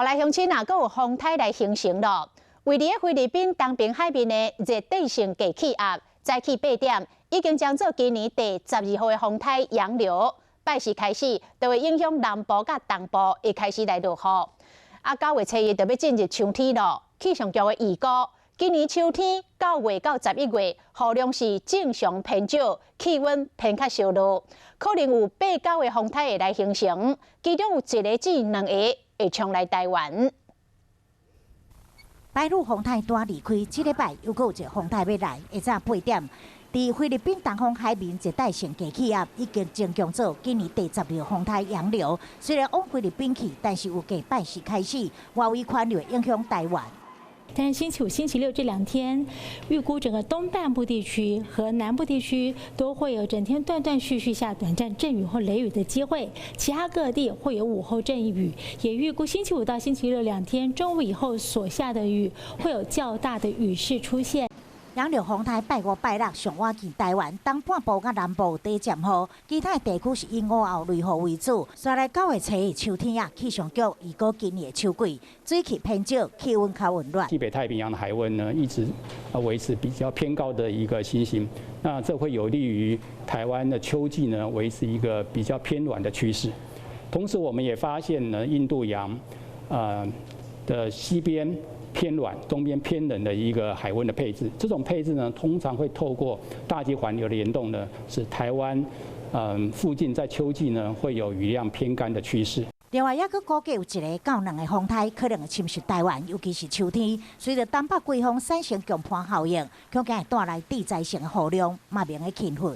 后来乡亲啊，阁有风台来形成咯。位伫菲律宾东边海面的热带性低气压，早起8点已经将做今年第12号的风台洋流，拜四开始就会影响南部甲东部，会开始来落雨。9月初一就要进入秋天咯。气象局的预估，今年秋天9月到11月，雨量是正常偏少，气温偏较烧热，可能有8、9个风台会来形成，其中有1个至2个会冲来台湾。台风风台单离开，这礼拜又有一个风台要来。下早8点，伫菲律宾东方海面热带性低气压已经增强做今年第12号风台洋流。虽然往菲律宾去，但是有继拜四开始，外围环流影响台湾。但是星期五、星期六这2天，预估整个东半部地区和南部地区都会有整天断断续续下短暂阵雨或雷雨的机会，其他各地会有午后阵雨。也预估星期五到星期六2天中午以后所下的雨会有较大的雨势出现。洋流风台拜5、拜6上晚近台湾东半部甲南部低渐雨，其他地区是以午后雷雨为主。刷来9月初的秋天啊，气象局预估今年的秋季水汽偏少，气温较温暖。西北太平洋的海温呢，一直维持比较偏高的一个情形，那这会有利于台湾的秋季呢维持一个比较偏暖的趋势。同时，我们也发现呢，印度洋的西边偏暖，东边偏冷的一个海温的配置。这种配置呢，通常会透过大气环流的联动呢，使台湾附近在秋季呢会有雨量偏干的趋势。另外，也阁估计有1个到2个风台可能会侵蚀台湾，尤其是秋天。随着东北季风产生强盘效应，恐惊会带来地灾性的雨量，嘛免会轻忽。